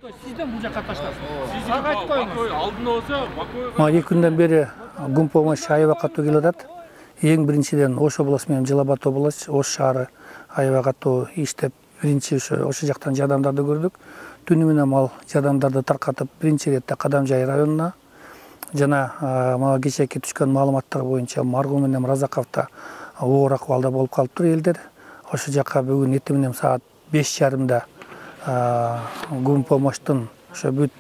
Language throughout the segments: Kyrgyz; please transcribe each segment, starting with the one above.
Сизден бул жакка таштасын. Ага айтып коюңуз. Алдын болсо, Бакоев. Ма 2 күндөн бери гум помощь аябай катуу келип атат. Эң биринчиден Ош областы менен Жалал-Абад областы, Ош шаары аябай катуу иштеп, биринчи ошо жактан жардамдарды көрдүк. Түнү менен ал жардамдарды таркатып, биринчи иретте Кадамжай районуна жана мага кечээки түшкөн маалыматтар боюнча Маргул менен Разаковдо оор акыбалда болуп калыптыр элдер. Ошо жака бүгүн эртең менен саат 5:30 гум помощтун ошо бүт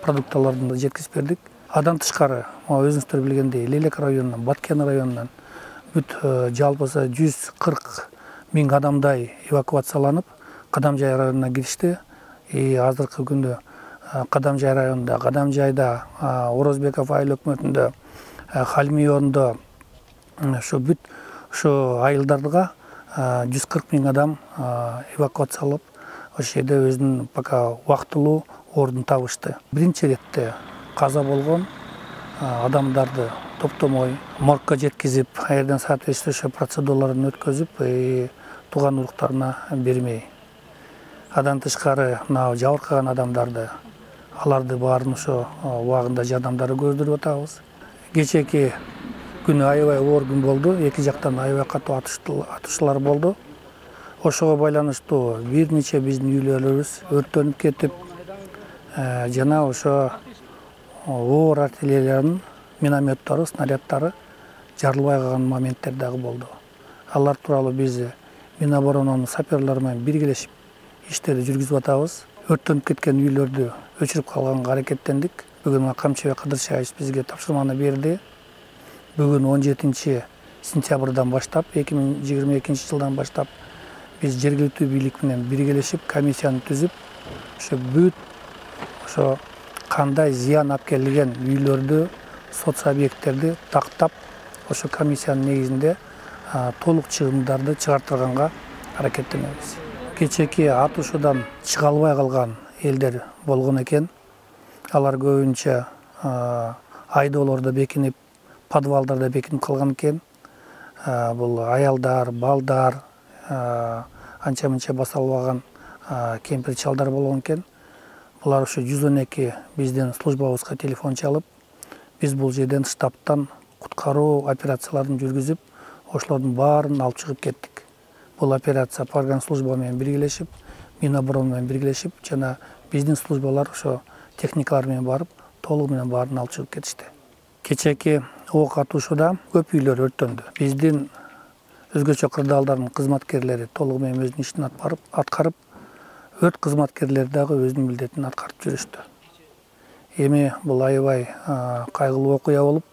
продукталарын жеткизип бердик. Адан тышкары, өзүңүздөр билгендей, Лелек районунан, Баткен районунан бүт жалпысы 140 миң адамдай эвакуацияланып, Кадамжай районуна киришти. Азыркы күндө Кадамжай районунда, Кадамжайда, Орозбеков айыл өкмөтүндө, Халмиондо ошо бүт ошо айылдарга 140 миң адам эвакуациялап, ошол жерде өзүнүн пока убактылуу ордун табышты. Биринчи иретте каза болгон адамдарды топтомой моргко жеткизип, аерден соответствующий процедураларын өткөзүп, тууган уруктарына бермей. Адан тышкары жабыркаган адамдарды, аларды баарын ошо убагында жардамдарды көрдүрүп атабыз. Кечээки күнү аябай оор күн болду, эки жактан аябай катуу атышуулар болду. Ошого байланыштуу бир нече биздин үйлөрүбүз өрттөнүп кетип, жана ошо оор артиллериянын минометтору, снаряддары жарылбай калган моменттер дагы болду. Алар тууралуу биз Миноборонунун саперлери менен биргелешип иштерди жүргүзүп атабыз. Өрттөнүп кеткен үйлөрдү өчүрүп калганга аракеттендик. Бүгүн Камчыбек Кадыршаевич бизге тапшырманы берди. Бүгүн 17 сентябрдан баштап, 2022 жылдан баштап биз жергиликтүү бийлик менен биргелешип комиссияны түзүп, ошо бүт ошо кандай зыян алып келген үйлөрдү, соц объекттерди тактап, ошо комиссиянын негизинде толук чыгымдарды чыгартырганга аракеттенебиз. Кечээки атышуудан чыга албай калган элдер болгон экен. Алар көбүнчө айдоолордо бекинип, подвалдарда бекинип калган экен. Бул аялдар, балдар, анча-мынча баса албаган кемпир чалдар болгон экен. Булар ошо 112 биздин службабызга телефон чалып, биз бул жерден штабтан куткаруу операцияларын жүргүзүп, ошолордун баарын алып чыгып кеттик. Бул операция Погранслужба менен биргелешип, Миноборон менен биргелешип, жана биздин службалар ошо техникалар менен барып, толугу менен баарын алып чыгып кетишти. Кечээки ок атышууда көп үйлөр өрттөндү. Биздин өзгөчө кырдаалдардын кызматкерлери толугу менен өзүнүн ишин аткарып, өрт кызматкерлери дагы өзүнүн милдетин аткарып жүрүштү. Эми бул аябай кайгылуу окуя болуп,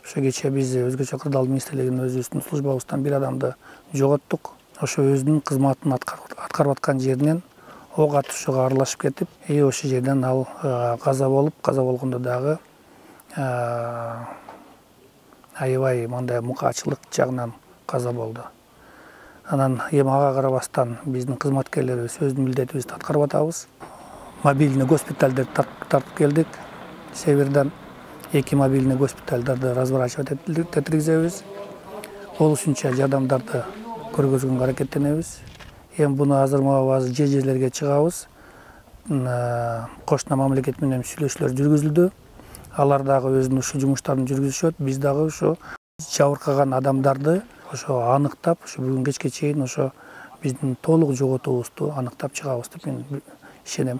ошо кечээ биз өзгөчө кырдаал министрлигинин өзүбүздүн службабыздан бир адамды жоготтук. Ошо өзүнүн кызматын аткарып аткан жеринен ок атышууга аралашып кетип, ошол жерден ал каза болгондо дагы аябай мындай мукаачылык жагынан каза болду. Анан эми ага карабастан биздин кызматкерлерибиз өзүнүн милдетибизди аткарып атабыз. Мобильный госпитальдерди тартып келдик. Северден 2 мобильный госпитальдарды разворачивать этиргизебиз. Болушунча жардамдарды көргөзгөнгө аракеттенебиз. Эми буну азыр жерлерге чыгабыз. Кошуна мамлекет менен сүйлөшүүлөр жүргүзүлдү. Алар дагы өзүнүн ушул жумуштарын жүргүзүшөт. Биз дагы ошо жабыркаган адамдарды ошо аныктап, ошо бүгүн кечке чейин ошо биздин толук жоготуубузду аныктап чыгабыз деп мен ишенем.